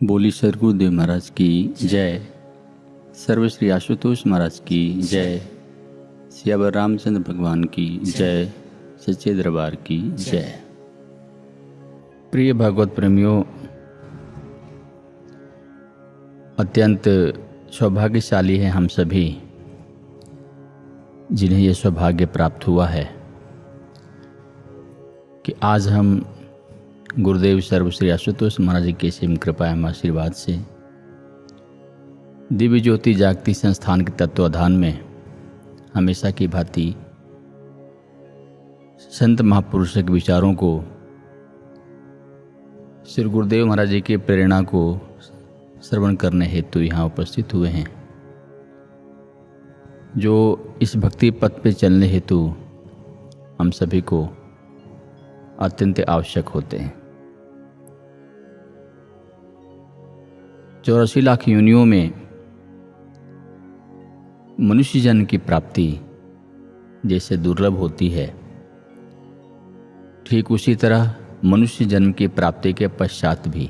बोली सर गुरुदेव महाराज की जय। सर्वश्री आशुतोष महाराज की जय। सियावर रामचंद्र भगवान की जय। सच्चे दरबार की जय। प्रिय भागवत प्रेमियों, अत्यंत सौभाग्यशाली हैं हम सभी जिन्हें यह सौभाग्य प्राप्त हुआ है कि आज हम गुरुदेव सर्वश्री आशुतोष महाराज जी के सीम कृपा एवं आशीर्वाद से दिव्य ज्योति जागती संस्थान के तत्वाधान में हमेशा की भांति संत महापुरुषों के विचारों को, श्री गुरुदेव महाराज जी की प्रेरणा को श्रवण करने हेतु यहाँ उपस्थित हुए हैं, जो इस भक्ति पथ पे चलने हेतु हम सभी को अत्यंत आवश्यक होते हैं। 84 लाख योनियों में मनुष्य जन्म की प्राप्ति जैसे दुर्लभ होती है, ठीक उसी तरह मनुष्य जन्म की प्राप्ति के पश्चात भी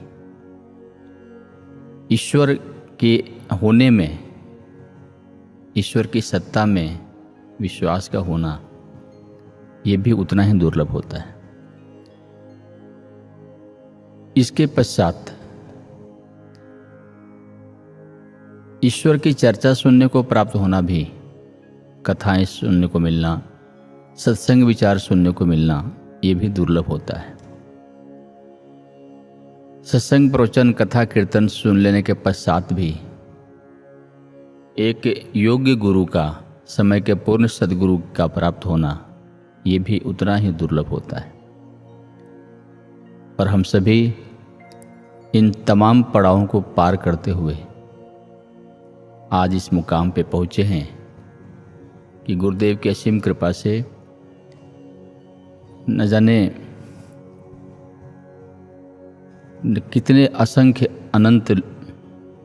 ईश्वर के होने में, ईश्वर की सत्ता में विश्वास का होना, ये भी उतना ही दुर्लभ होता है। इसके पश्चात ईश्वर की चर्चा सुनने को प्राप्त होना भी, कथाएं सुनने को मिलना, सत्संग विचार सुनने को मिलना, ये भी दुर्लभ होता है। सत्संग प्रवचन कथा कीर्तन सुन लेने के पश्चात भी एक योग्य गुरु का, समय के पूर्ण सद्गुरु का प्राप्त होना, ये भी उतना ही दुर्लभ होता है। और हम सभी इन तमाम पड़ावों को पार करते हुए आज इस मुकाम पे पहुँचे हैं कि गुरुदेव की असीम कृपा से न जाने कितने असंख्य अनंत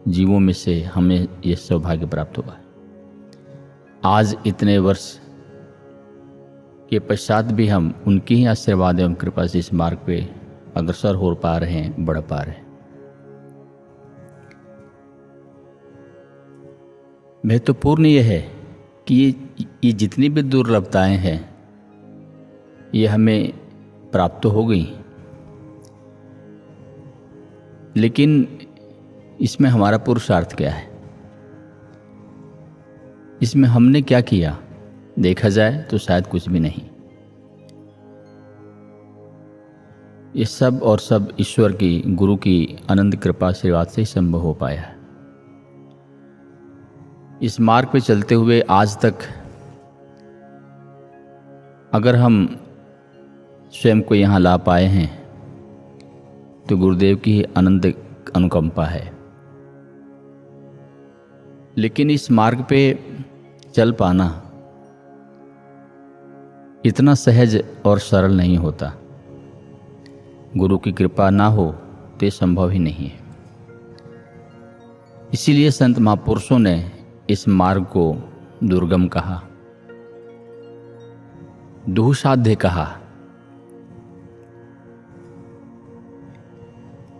जीवों में से हमें यह सौभाग्य प्राप्त हुआ है। आज इतने वर्ष के पश्चात भी हम उनकी ही आशीर्वाद एवं कृपा से इस मार्ग पे अग्रसर हो पा रहे हैं, बढ़ पा रहे हैं। महत्वपूर्ण यह है कि ये जितनी भी दुर्लभताएं हैं ये हमें प्राप्त तो हो गई, लेकिन इसमें हमारा पुरुषार्थ क्या है, इसमें हमने क्या किया, देखा जाए तो शायद कुछ भी नहीं। ये सब और सब ईश्वर की, गुरु की अनंत कृपा आशीर्वाद से ही संभव हो पाया है। इस मार्ग पे चलते हुए आज तक अगर हम स्वयं को यहाँ ला पाए हैं तो गुरुदेव की अनंत अनुकंपा है। लेकिन इस मार्ग पे चल पाना इतना सहज और सरल नहीं होता। गुरु की कृपा ना हो तो ये संभव ही नहीं है। इसीलिए संत महापुरुषों ने इस मार्ग को दुर्गम कहा, दुःसाध्य कहा,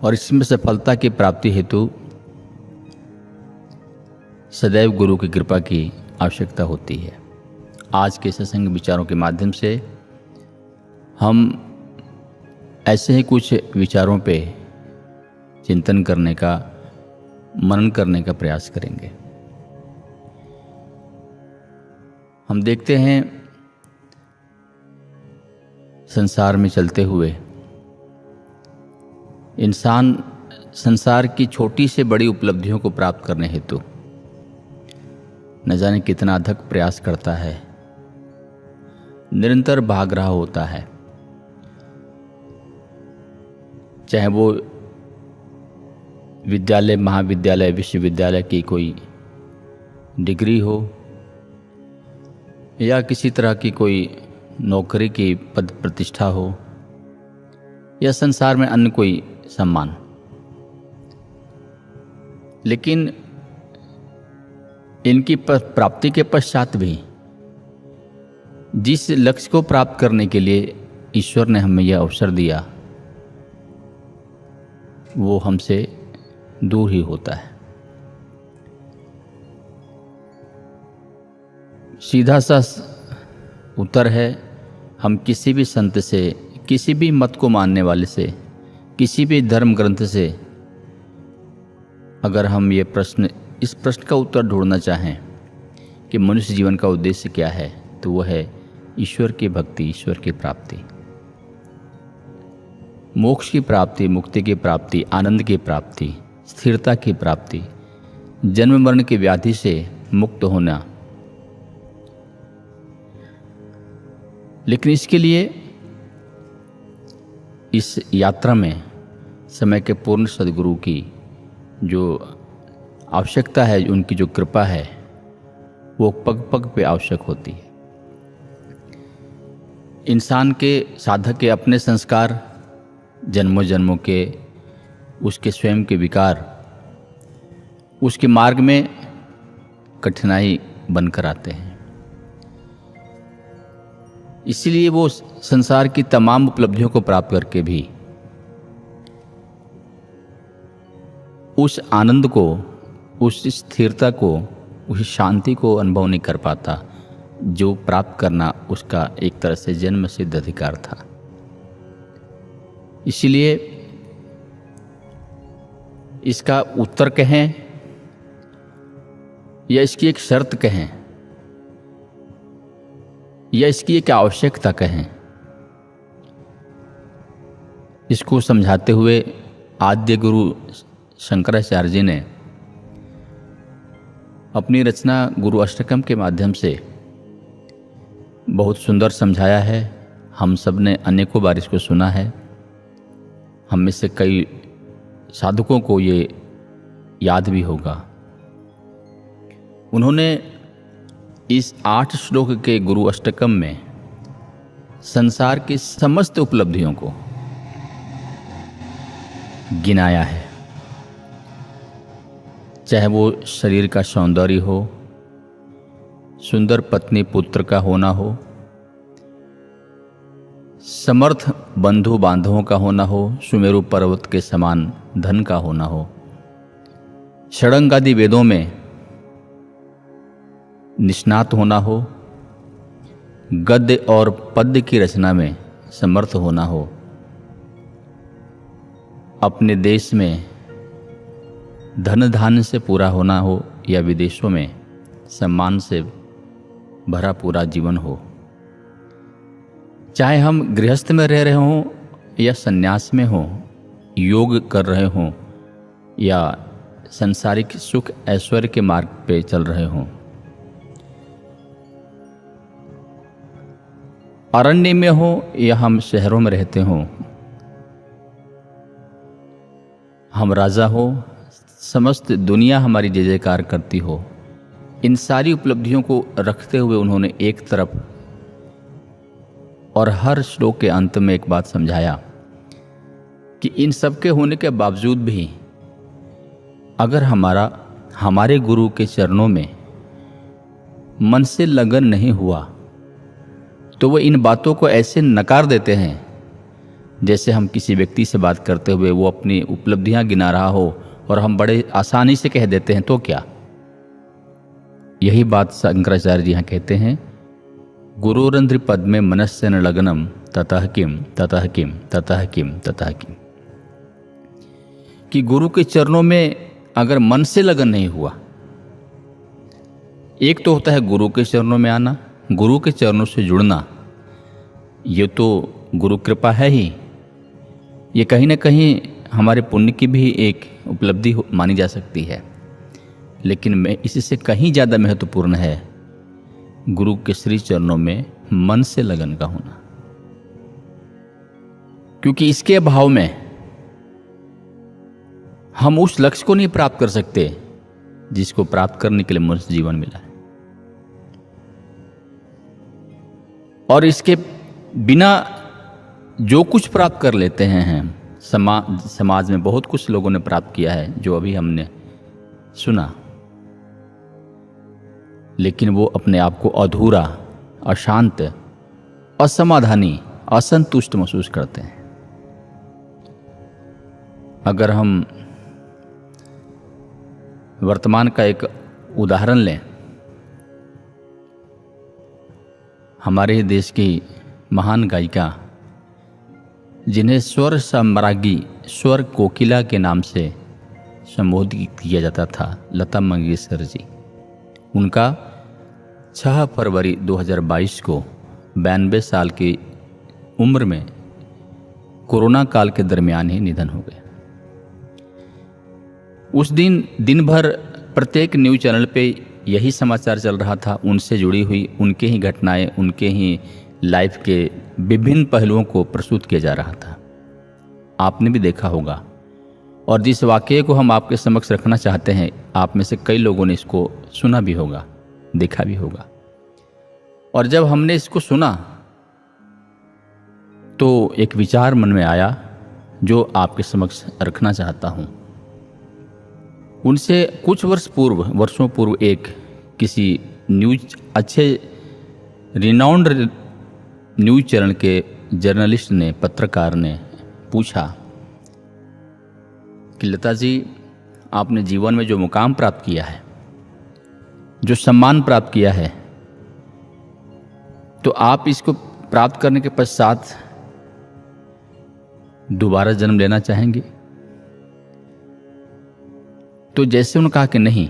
और इसमें सफलता की प्राप्ति हेतु सदैव गुरु की कृपा की आवश्यकता होती है। आज के सत्संग विचारों के माध्यम से हम ऐसे ही कुछ विचारों पे चिंतन करने का, मनन करने का प्रयास करेंगे। हम देखते हैं संसार में चलते हुए इंसान संसार की छोटी से बड़ी उपलब्धियों को प्राप्त करने हेतु न जाने कितना अथक प्रयास करता है, निरंतर भाग रहा होता है। चाहे वो विद्यालय, महाविद्यालय, विश्वविद्यालय की कोई डिग्री हो या किसी तरह की कोई नौकरी की पद प्रतिष्ठा हो या संसार में अन्य कोई सम्मान, लेकिन इनकी प्राप्ति के पश्चात भी जिस लक्ष्य को प्राप्त करने के लिए ईश्वर ने हमें यह अवसर दिया वो हमसे दूर ही होता है। सीधा सा उत्तर है, हम किसी भी संत से, किसी भी मत को मानने वाले से, किसी भी धर्म ग्रंथ से अगर हम इस प्रश्न का उत्तर ढूंढना चाहें कि मनुष्य जीवन का उद्देश्य क्या है, तो वह है ईश्वर की भक्ति, ईश्वर की प्राप्ति, मोक्ष की प्राप्ति, मुक्ति की प्राप्ति, आनंद की प्राप्ति, स्थिरता की प्राप्ति, जन्म मरण की व्याधि से मुक्त होना। लेकिन इसके लिए इस यात्रा में समय के पूर्ण सद्गुरु की जो आवश्यकता है, उनकी जो कृपा है, वो पग पग पे आवश्यक होती है। इंसान के, साधक के अपने संस्कार, जन्मों जन्मों के उसके स्वयं के विकार उसके मार्ग में कठिनाई बनकर आते हैं। इसीलिए वो संसार की तमाम उपलब्धियों को प्राप्त करके भी उस आनंद को, उस स्थिरता को, उस शांति को अनुभव नहीं कर पाता जो प्राप्त करना उसका एक तरह से जन्म सिद्ध अधिकार था। इसीलिए इसका उत्तर कहें या इसकी एक शर्त कहें या इसकी एक आवश्यकता कहें, इसको समझाते हुए आद्य गुरु शंकराचार्य जी ने अपनी रचना गुरु अष्टकम के माध्यम से बहुत सुंदर समझाया है। हम सब ने अनेकों बार इसको सुना है। हम में से कई साधकों को ये याद भी होगा। उन्होंने इस 8 श्लोक के गुरु अष्टकम में संसार की समस्त उपलब्धियों को गिनाया है, चाहे वो शरीर का सौंदर्य हो, सुंदर पत्नी पुत्र का होना हो, समर्थ बंधु बांधवों का होना हो, सुमेरु पर्वत के समान धन का होना हो, षडंग आदि वेदों में निष्णात होना हो, गद्य और पद्य की रचना में समर्थ होना हो, अपने देश में धन धान्य से पूरा होना हो या विदेशों में सम्मान से भरा पूरा जीवन हो, चाहे हम गृहस्थ में रह रहे हों या संन्यास में हों, योग कर रहे हों या सांसारिक सुख ऐश्वर्य के मार्ग पे चल रहे हों, अरण्य में हो या हम शहरों में रहते हों, हम राजा हो, समस्त दुनिया हमारी जय जयकार करती हो, इन सारी उपलब्धियों को रखते हुए उन्होंने एक तरफ और हर श्लोक के अंत में एक बात समझाया कि इन सब के होने के बावजूद भी अगर हमारे गुरु के चरणों में मन से लगन नहीं हुआ तो वो इन बातों को ऐसे नकार देते हैं जैसे हम किसी व्यक्ति से बात करते हुए वो अपनी उपलब्धियां गिना रहा हो और हम बड़े आसानी से कह देते हैं तो क्या। यही बात शंकराचार्य जी यहाँ कहते हैं, गुरुरंध्र पद में मनस्य न लगनम ततः किम ततः किम ततः किम ततः किम, कि गुरु के चरणों में अगर मन से लगन नहीं हुआ, एक तो होता है गुरु के चरणों में आना, गुरु के चरणों से जुड़ना, ये तो गुरु कृपा है ही, ये कहीं ना कहीं हमारे पुण्य की भी एक उपलब्धि मानी जा सकती है। लेकिन इससे कहीं ज़्यादा महत्वपूर्ण है गुरु के श्री चरणों में मन से लगन का होना, क्योंकि इसके अभाव में हम उस लक्ष्य को नहीं प्राप्त कर सकते जिसको प्राप्त करने के लिए मनुष्य जीवन मिला है। और इसके बिना जो कुछ प्राप्त कर लेते हैं हम, समाज में बहुत कुछ लोगों ने प्राप्त किया है जो अभी हमने सुना, लेकिन वो अपने आप को अधूरा, अशांत, असमाधानी, असंतुष्ट महसूस करते हैं। अगर हम वर्तमान का एक उदाहरण लें, हमारे देश की महान गायिका जिन्हें स्वर सम्राज्ञी, स्वर कोकिला के नाम से संबोधित किया जाता था, लता मंगेशकर जी, उनका 6 फरवरी 2022 को 92 साल की उम्र में कोरोना काल के दरमियान ही निधन हो गया। उस दिन भर प्रत्येक न्यूज़ चैनल पे यही समाचार चल रहा था, उनसे जुड़ी हुई उनके ही घटनाएं, उनके ही लाइफ के विभिन्न पहलुओं को प्रस्तुत किया जा रहा था। आपने भी देखा होगा, और जिस वाक़ये को हम आपके समक्ष रखना चाहते हैं, आप में से कई लोगों ने इसको सुना भी होगा, देखा भी होगा। और जब हमने इसको सुना तो एक विचार मन में आया जो आपके समक्ष रखना चाहता हूँ। उनसे कुछ वर्षों पूर्व एक किसी अच्छे रिनाउंड न्यूज़ चैनल के जर्नलिस्ट ने, पत्रकार ने पूछा कि लता जी, आपने जीवन में जो मुकाम प्राप्त किया है, जो सम्मान प्राप्त किया है, तो आप इसको प्राप्त करने के पश्चात दोबारा जन्म लेना चाहेंगे? तो जैसे उन्होंने कहा कि नहीं,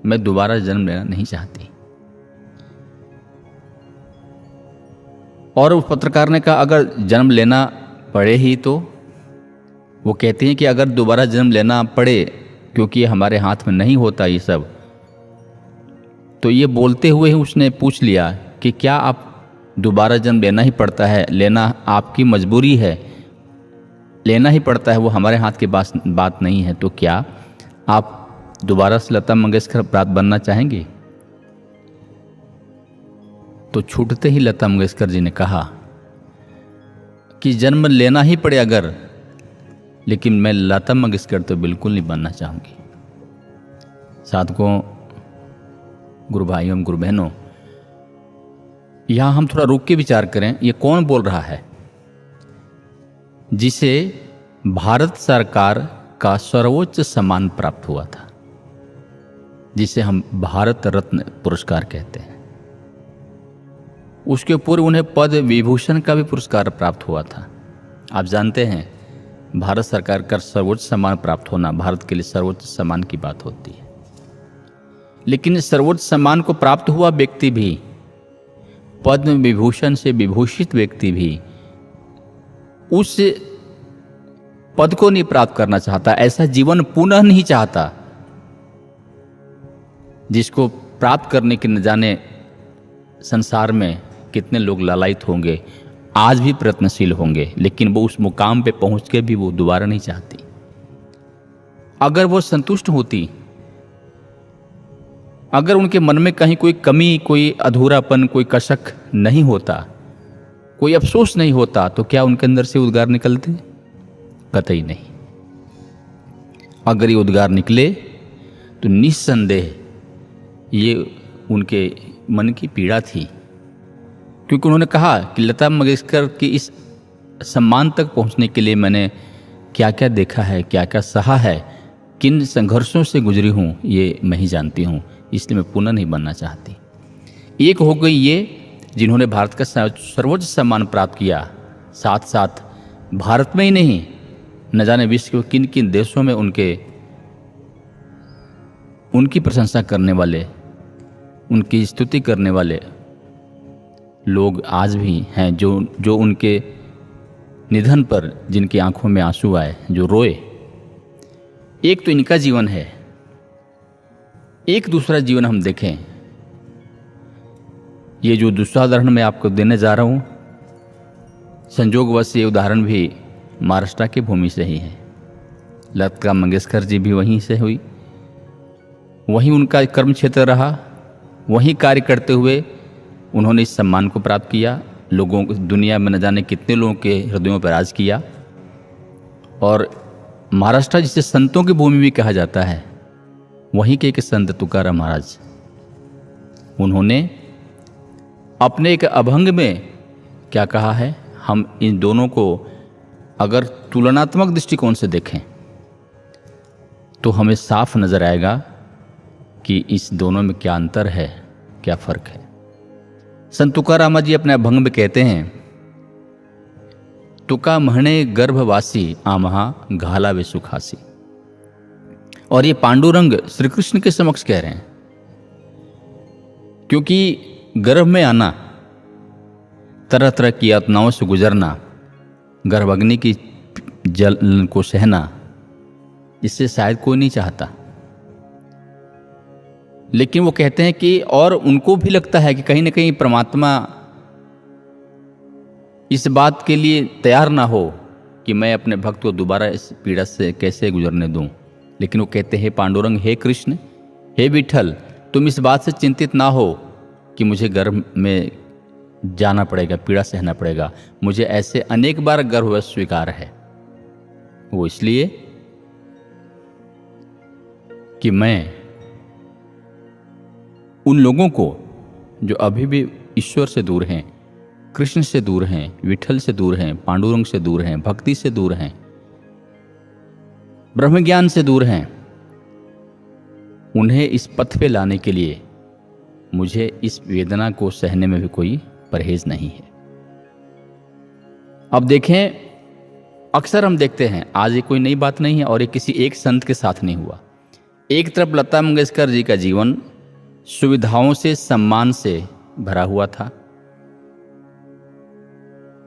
मैं दोबारा जन्म लेना नहीं चाहती। और उस पत्रकार ने कहा, अगर जन्म लेना पड़े ही तो? वो कहते हैं कि अगर दोबारा जन्म लेना पड़े, क्योंकि हमारे हाथ में नहीं होता ये सब, तो ये बोलते हुए ही उसने पूछ लिया कि क्या आप दोबारा जन्म लेना ही पड़ता है? लेना आपकी मजबूरी है, लेना ही पड़ता है, वो हमारे हाथ की बात नहीं है। तो क्या आप दोबारा से लता मंगेशकर प्राप्त बनना चाहेंगे? तो छूटते ही लता मंगेशकर जी ने कहा कि जन्म लेना ही पड़े अगर, लेकिन मैं लता मंगेशकर तो बिल्कुल नहीं बनना चाहूँगी। साधकों, गुरु भाइयों, गुरु बहनों, यहाँ हम थोड़ा रुक के विचार करें, ये कौन बोल रहा है जिसे भारत सरकार का सर्वोच्च सम्मान प्राप्त हुआ था, जिसे हम भारत रत्न पुरस्कार कहते हैं। उसके पूर्व उन्हें पद्म विभूषण का भी पुरस्कार प्राप्त हुआ था। आप जानते हैं, भारत सरकार का सर्वोच्च सम्मान प्राप्त होना भारत के लिए सर्वोच्च सम्मान की बात होती है। लेकिन सर्वोच्च सम्मान को प्राप्त हुआ व्यक्ति भी, पद्म विभूषण से विभूषित व्यक्ति भी उस पद को नहीं प्राप्त करना चाहता, ऐसा जीवन पुनः नहीं चाहता जिसको प्राप्त करने के न जाने संसार में कितने लोग लालायित होंगे, आज भी प्रयत्नशील होंगे, लेकिन वो उस मुकाम पे पहुंच के भी वो दोबारा नहीं चाहती। अगर वो संतुष्ट होती, अगर उनके मन में कहीं कोई कमी, कोई अधूरापन, कोई कसक नहीं होता, कोई अफसोस नहीं होता, तो क्या उनके अंदर से उद्गार निकलते? कतई नहीं। अगर ये उद्गार निकले तो निस्संदेह ये उनके मन की पीड़ा थी, क्योंकि उन्होंने कहा कि लता मंगेशकर की इस सम्मान तक पहुंचने के लिए मैंने क्या क्या देखा है, क्या क्या सहा है, किन संघर्षों से गुजरी हूँ, ये मैं ही जानती हूँ, इसलिए मैं पुनः नहीं बनना चाहती। एक हो गई ये जिन्होंने भारत का सर्वोच्च सम्मान प्राप्त किया, साथ साथ भारत में ही नहीं, न जाने विश्व के किन किन देशों में उनकी प्रशंसा करने वाले, उनकी स्तुति करने वाले लोग आज भी हैं, जो उनके निधन पर जिनकी आंखों में आंसू आए, जो रोए। एक तो इनका जीवन है, एक दूसरा जीवन हम देखें। ये जो दूसरा उदाहरण मैं आपको देने जा रहा हूँ, संजोगवश ये उदाहरण भी महाराष्ट्र की भूमि से ही है। लता मंगेशकर जी भी वहीं से हुई, वहीं उनका कर्म क्षेत्र रहा, वहीं कार्य करते हुए उन्होंने इस सम्मान को प्राप्त किया। लोगों को, दुनिया में न जाने कितने लोगों के हृदयों पर राज किया। और महाराष्ट्र जिसे संतों की भूमि भी कहा जाता है, वहीं के एक संत तुकाराम महाराज, उन्होंने अपने एक अभंग में क्या कहा है, हम इन दोनों को अगर तुलनात्मक दृष्टिकोण से देखें तो हमें साफ नजर आएगा कि इस दोनों में क्या अंतर है, क्या फर्क है। संत तुकाराम जी अपने अभंग में कहते हैं, तुका महणे गर्भवासी आमहा घाला वे सुखासी। और ये पांडुरंग श्री कृष्ण के समक्ष कह रहे हैं, क्योंकि गर्भ में आना, तरह तरह की यातनाओं से गुजरना, गर्भाग्नि की जल को सहना, इससे शायद कोई नहीं चाहता। लेकिन वो कहते हैं कि और उनको भी लगता है कि कहीं ना कहीं परमात्मा इस बात के लिए तैयार ना हो कि मैं अपने भक्त को दोबारा इस पीड़ा से कैसे गुजरने दूं। लेकिन वो कहते हैं, पांडुरंग, हे कृष्ण, हे विठल, तुम इस बात से चिंतित ना हो कि मुझे गर्भ में जाना पड़ेगा, पीड़ा सहना पड़ेगा। मुझे ऐसे अनेक बार गर्भवश स्वीकार है। वो इसलिए कि मैं उन लोगों को जो अभी भी ईश्वर से दूर हैं, कृष्ण से दूर हैं, विठल से दूर हैं, पांडुरंग से दूर हैं, भक्ति से दूर हैं, ब्रह्म ज्ञान से दूर हैं, उन्हें इस पथ पे लाने के लिए मुझे इस वेदना को सहने में भी कोई परहेज नहीं है। अब देखें, अक्सर हम देखते हैं, आज ये कोई नई बात नहीं है और ये किसी एक संत के साथ नहीं हुआ। एक तरफ लता मंगेशकर जी का जीवन सुविधाओं से, सम्मान से भरा हुआ था,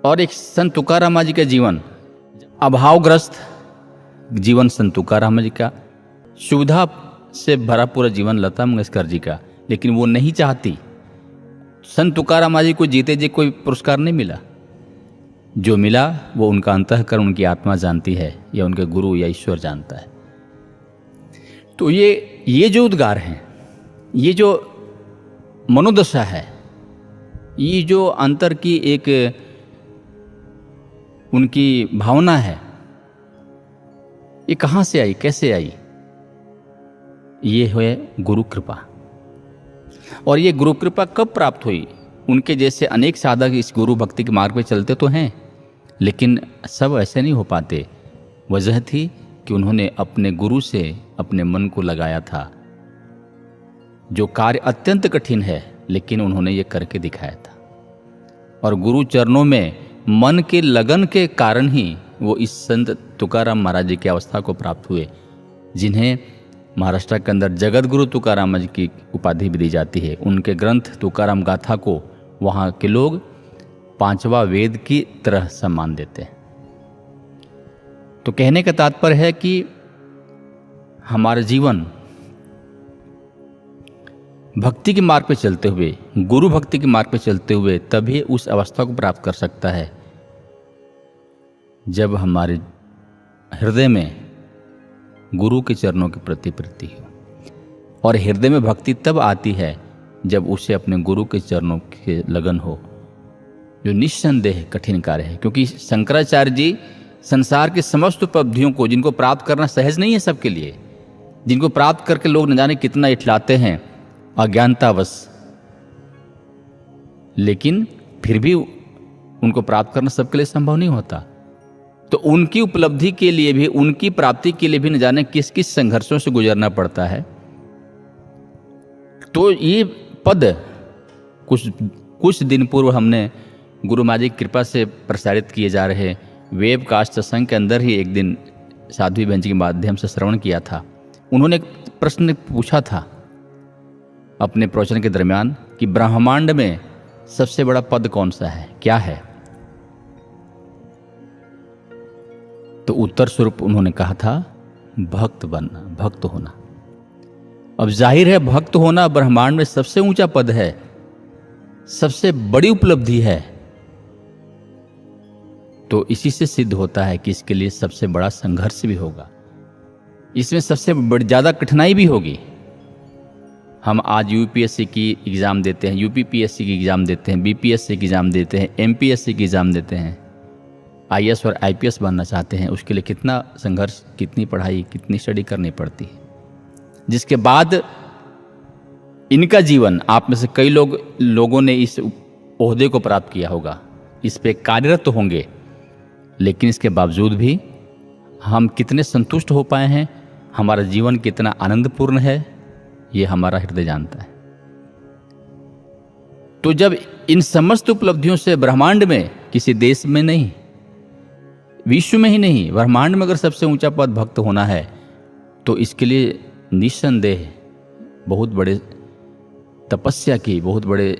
और एक संत तुकाराम जी का जीवन अभावग्रस्त जीवन, संत तुकाराम जी का सुविधा से भरा पूरा जीवन लता मंगेशकर जी का। लेकिन वो नहीं चाहती, संत तुकाराम जी को जीते जी कोई पुरस्कार नहीं मिला। जो मिला वो उनका अंतःकरण, उनकी आत्मा जानती है, या उनके गुरु या ईश्वर जानता है। तो ये जो उद्गार हैं, ये जो मनोदशा है, ये जो अंतर की एक उनकी भावना है, ये कहाँ से आई, कैसे आई? ये है गुरु कृपा। और ये गुरु कृपा कब प्राप्त हुई? उनके जैसे अनेक साधक इस गुरु भक्ति के मार्ग पे चलते तो हैं, लेकिन सब ऐसे नहीं हो पाते। वजह थी कि उन्होंने अपने गुरु से अपने मन को लगाया था, जो कार्य अत्यंत कठिन है, लेकिन उन्होंने ये करके दिखाया था। और गुरु चरणों में मन के लगन के कारण ही वो इस संत तुकाराम महाराज जी की अवस्था को प्राप्त हुए, जिन्हें महाराष्ट्र के अंदर जगत गुरु तुकाराम जी की उपाधि भी दी जाती है। उनके ग्रंथ तुकाराम गाथा को वहाँ के लोग पांचवा वेद की तरह सम्मान देते हैं। तो कहने का तात्पर्य है कि हमारा जीवन भक्ति के मार्ग पे चलते हुए, गुरु भक्ति के मार्ग पे चलते हुए तभी उस अवस्था को प्राप्त कर सकता है जब हमारे हृदय में गुरु के चरणों के प्रति प्रीति हो। और हृदय में भक्ति तब आती है जब उसे अपने गुरु के चरणों के लगन हो, जो निस्संदेह कठिन कार्य है। क्योंकि शंकराचार्य जी संसार के समस्त उपलब्धियों को, जिनको प्राप्त करना सहज नहीं है सबके लिए, जिनको प्राप्त करके लोग न जाने कितना इठलाते हैं अज्ञानतावश, लेकिन फिर भी उनको प्राप्त करना सबके लिए संभव नहीं होता। तो उनकी उपलब्धि के लिए भी, उनकी प्राप्ति के लिए भी न जाने किस किस संघर्षों से गुजरना पड़ता है। तो ये पद कुछ दिन पूर्व हमने गुरु महाराज की कृपा से प्रसारित किए जा रहे वेबकास्ट सत्संग के अंदर ही एक दिन साध्वी बहन जी के माध्यम से श्रवण किया था। उन्होंने एक प्रश्न पूछा था अपने प्रवचन के दरमियान कि ब्रह्मांड में सबसे बड़ा पद कौन सा है, क्या है? तो उत्तर स्वरूप उन्होंने कहा था भक्त बनना, भक्त होना। अब जाहिर है भक्त होना ब्रह्मांड में सबसे ऊंचा पद है, सबसे बड़ी उपलब्धि है। तो इसी से सिद्ध होता है कि इसके लिए सबसे बड़ा संघर्ष भी होगा, इसमें सबसे बड़ी ज़्यादा कठिनाई भी होगी। हम आज यूपीएससी की एग्ज़ाम देते हैं, यूपीपीएससी की एग्ज़ाम देते हैं, बीपीएससी की एग्ज़ाम देते हैं, एमपीएससी की एग्ज़ाम देते हैं, आईएएस और आईपीएस बनना चाहते हैं। उसके लिए कितना संघर्ष, कितनी पढ़ाई, कितनी स्टडी करनी पड़ती है, जिसके बाद इनका जीवन, आप में से कई लोगों ने इस ओहदे को प्राप्त किया होगा, इस पे कार्यरत होंगे, लेकिन इसके बावजूद भी हम कितने संतुष्ट हो पाए हैं, हमारा जीवन कितना आनंदपूर्ण है, ये हमारा हृदय जानता है। तो जब इन समस्त उपलब्धियों से ब्रह्मांड में, किसी देश में नहीं, विश्व में ही नहीं, ब्रह्मांड में अगर सबसे ऊंचा पद भक्त होना है तो इसके लिए निस्संदेह बहुत बड़े तपस्या की, बहुत बड़े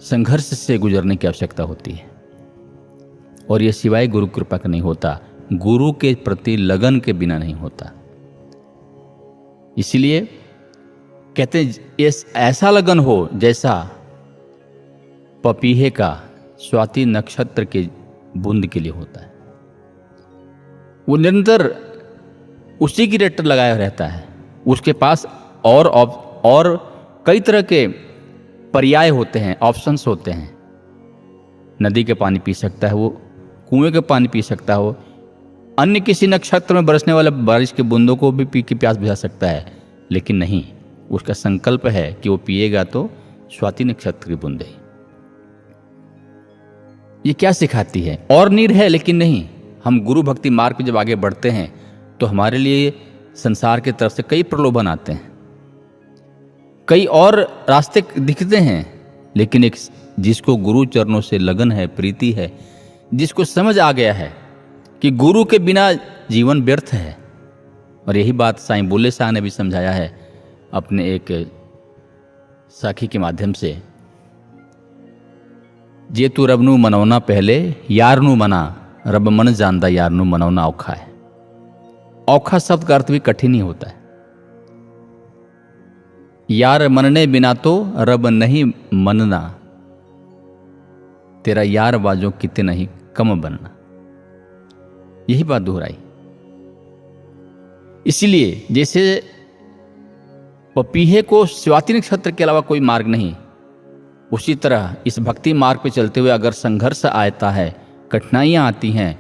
संघर्ष से गुजरने की आवश्यकता होती है। और यह सिवाय गुरु कृपा का नहीं होता, गुरु के प्रति लगन के बिना नहीं होता। इसलिए कहते हैं ये ऐसा लगन हो जैसा पपीहे का स्वाति नक्षत्र के बूंद के लिए होता है। वो निरंतर उसी की रट लगाया रहता है। उसके पास और कई तरह के पर्याय होते हैं, ऑप्शंस होते हैं। नदी के पानी पी सकता है वो, कुएं के पानी पी सकता है वो, अन्य किसी नक्षत्र में बरसने वाले बारिश के बूंदों को भी पी के प्यास बुझा सकता है। लेकिन नहीं, उसका संकल्प है कि वो पिएगा तो स्वाति नक्षत्र की बूंदे। ये क्या सिखाती है? और नीर है, लेकिन नहीं, हम गुरु भक्ति मार्ग पे जब आगे बढ़ते हैं तो हमारे लिए संसार की तरफ से कई प्रलोभन आते हैं, कई और रास्ते दिखते हैं। लेकिन एक जिसको गुरु चरणों से लगन है, प्रीति है, जिसको समझ आ गया है कि गुरु के बिना जीवन व्यर्थ है, और यही बात साईं बुल्ले शाह ने भी समझाया है अपने एक साखी के माध्यम से। जे तू रब नू मनौना पहले, यार नू मना, रब मन जानदा यार नू मनौना औखा है। औखा शब्द का अर्थ भी कठिन ही होता है। यार मनने बिना तो रब नहीं मनना, तेरा यार बाजो किते नहीं कम बनना। यही बात दोहराई। इसलिए जैसे पपीहे को स्वाति नक्षत्र के अलावा कोई मार्ग नहीं, उसी तरह इस भक्ति मार्ग पे चलते हुए अगर संघर्ष आता है, कठिनाइयां आती हैं,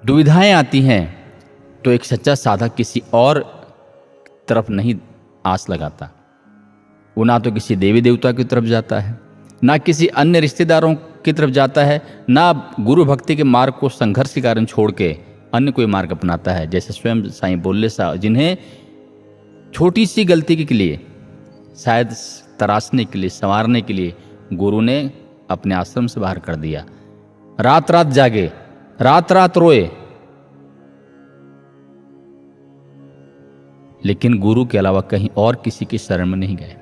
दुविधाएं आती हैं, तो एक सच्चा साधक किसी और तरफ नहीं आस लगाता। वो ना तो किसी देवी देवता की तरफ जाता है, ना किसी अन्य रिश्तेदारों की तरफ जाता है, ना गुरु भक्ति के मार्ग को संघर्ष के कारण छोड़ के अन्य कोई मार्ग अपनाता है। जैसे स्वयं साईं बुल्ले शाह, जिन्हें छोटी सी गलती के लिए शायद तराशने के लिए, संवारने के लिए गुरु ने अपने आश्रम से बाहर कर दिया। रात रात जागे, रात रात रोए, लेकिन गुरु के अलावा कहीं और किसी की शरण में नहीं गए।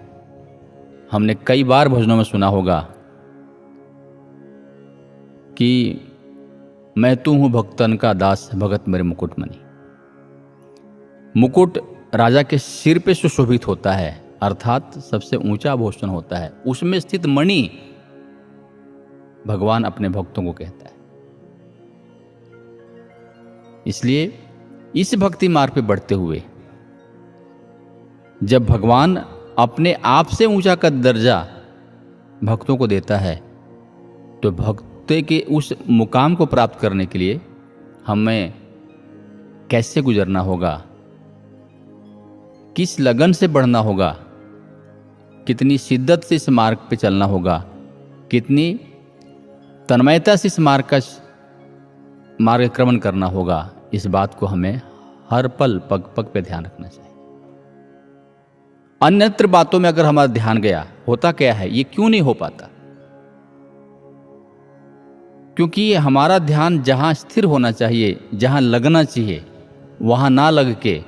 हमने कई बार भजनों में सुना होगा कि मैं तू हूं भक्तन का दास, भगत मेरे मुकुट मणि। मुकुट राजा के सिर पे सुशोभित होता है, अर्थात सबसे ऊंचा आभूषण होता है। उसमें स्थित मणि भगवान अपने भक्तों को कहता है। इसलिए इस भक्ति मार्ग पे बढ़ते हुए जब भगवान अपने आप से ऊंचा का दर्जा भक्तों को देता है, तो भक्ति के उस मुकाम को प्राप्त करने के लिए हमें कैसे गुजरना होगा, किस लगन से बढ़ना होगा, कितनी शिद्दत से इस मार्ग पे चलना होगा, कितनी तन्मयता से इस मार्ग का मार्गक्रमण करना होगा, इस बात को हमें हर पल पग पग पे ध्यान रखना चाहिए। अन्यत्र बातों में अगर हमारा ध्यान गया, होता क्या है, ये क्यों नहीं हो पाता? क्योंकि हमारा ध्यान जहां स्थिर होना चाहिए, जहां लगना चाहिए, वहां ना लग के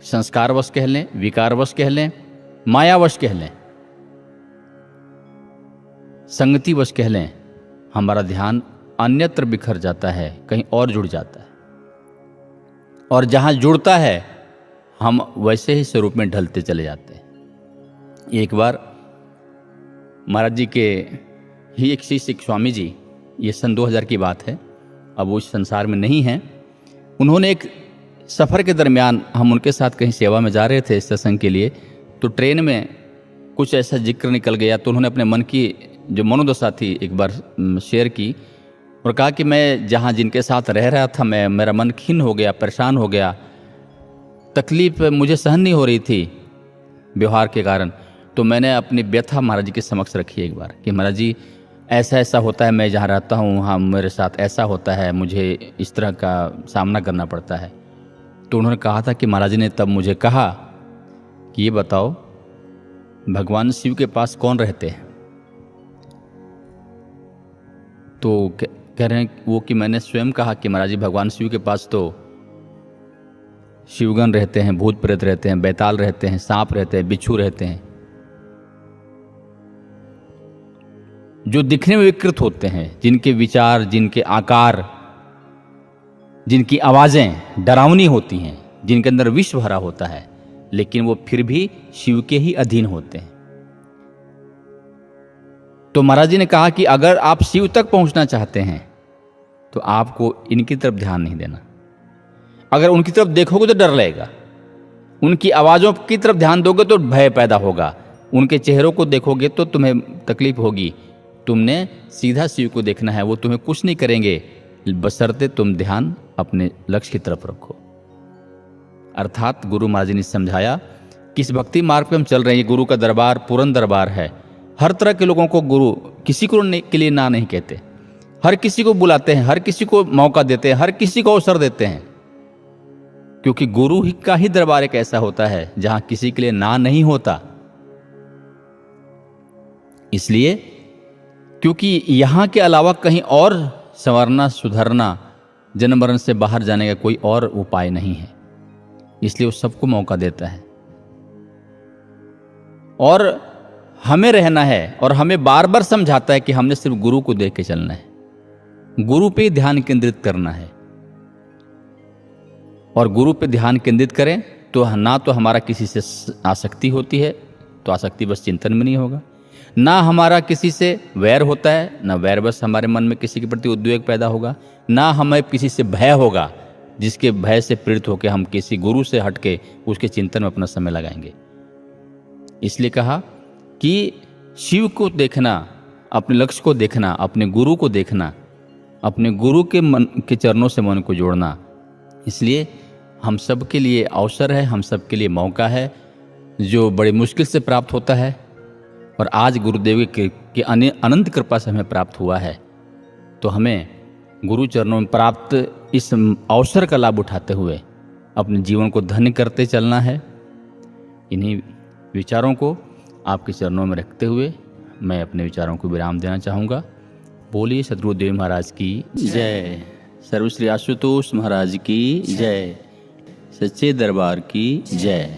संस्कारवश कह लें, विकारवश कह लें, मायावश कह लें, संगतिवश कह लें, हमारा ध्यान अन्यत्र बिखर जाता है, कहीं और जुड़ जाता है। और जहां जुड़ता है हम वैसे ही स्वरूप में ढलते चले जाते हैं। एक बार महाराज जी के ही एक शिष्य स्वामी जी, ये सन 2000 की बात है, अब वो इस संसार में नहीं हैं, उन्होंने एक सफ़र के दरमियान, हम उनके साथ कहीं सेवा में जा रहे थे सत्संग के लिए, तो ट्रेन में कुछ ऐसा जिक्र निकल गया, तो उन्होंने अपने मन की जो मनोदशा थी एक बार शेयर की और कहा कि मैं जहाँ जिनके साथ रह रहा था, मेरा मन खिन्न हो गया, परेशान हो गया, तकलीफ मुझे सहन नहीं हो रही थी व्यवहार के कारण। तो मैंने अपनी व्यथा महाराज जी के समक्ष रखी एक बार कि महाराज जी ऐसा ऐसा होता है, मैं जहाँ रहता हूँ वहाँ मेरे साथ ऐसा होता है, मुझे इस तरह का सामना करना पड़ता है। तो उन्होंने कहा था कि महाराज ने तब मुझे कहा कि ये बताओ भगवान शिव के पास कौन रहते हैं। तो कह रहे हैं वो कि मैंने स्वयं कहा कि महाराज जी भगवान शिव के पास तो शिवगण रहते हैं, भूत प्रेत रहते हैं, बैताल रहते हैं, सांप रहते हैं, बिच्छू रहते हैं, जो दिखने में विकृत होते हैं, जिनके विचार, जिनके आकार, जिनकी आवाजें डरावनी होती हैं, जिनके अंदर विष भरा होता है, लेकिन वो फिर भी शिव के ही अधीन होते हैं। तो महाराज जी ने कहा कि अगर आप शिव तक पहुंचना चाहते हैं तो आपको इनकी तरफ ध्यान नहीं देना। अगर उनकी तरफ देखोगे तो डर लगेगा, उनकी आवाज़ों की तरफ ध्यान दोगे तो भय पैदा होगा, उनके चेहरों को देखोगे तो तुम्हें तकलीफ होगी। तुमने सीधा शिव को देखना है, वो तुम्हें कुछ नहीं करेंगे बशर्ते तुम ध्यान अपने लक्ष्य की तरफ रखो। अर्थात गुरु महाराज जी ने समझाया कि इस भक्ति मार्ग पे हम चल रहे हैं, ये गुरु का दरबार पूर्ण दरबार है। हर तरह के लोगों को गुरु किसी को के लिए ना नहीं कहते, हर किसी को बुलाते हैं, हर किसी को मौका देते हैं, हर किसी को अवसर देते हैं, क्योंकि गुरु ही का ही दरबार एक ऐसा होता है जहां किसी के लिए ना नहीं होता। इसलिए क्योंकि यहां के अलावा कहीं और संवरना, सुधरना, जन्म मरण से बाहर जाने का कोई और उपाय नहीं है, इसलिए वो सबको मौका देता है और हमें रहना है। और हमें बार बार समझाता है कि हमने सिर्फ गुरु को देख के चलना है, गुरु पे ध्यान केंद्रित करना है। और गुरु पे ध्यान केंद्रित करें तो ना तो हमारा किसी से आसक्ति होती है, तो आसक्ति बस चिंतन में नहीं होगा, ना हमारा किसी से वैर होता है, ना वैर बस हमारे मन में किसी के प्रति उद्वेग पैदा होगा, ना हमें किसी से भय होगा जिसके भय से प्रेरित होकर हम किसी गुरु से हटके उसके चिंतन में अपना समय लगाएंगे। इसलिए कहा कि शिव को देखना, अपने लक्ष्य को देखना, अपने गुरु को देखना, अपने गुरु के मन के चरणों से मन को जोड़ना, इसलिए हम सब के लिए अवसर है, हम सब के लिए मौका है जो बड़ी मुश्किल से प्राप्त होता है और आज गुरुदेव की अनंत कृपा से हमें प्राप्त हुआ है। तो हमें गुरु चरणों में प्राप्त इस अवसर का लाभ उठाते हुए अपने जीवन को धन्य करते चलना है। इन्हीं विचारों को आपके चरणों में रखते हुए मैं अपने विचारों को विराम देना चाहूँगा। बोलिए सद्गुरुदेव महाराज की जय, सर्वश्री आशुतोष महाराज की जय, सच्चे दरबार की जय।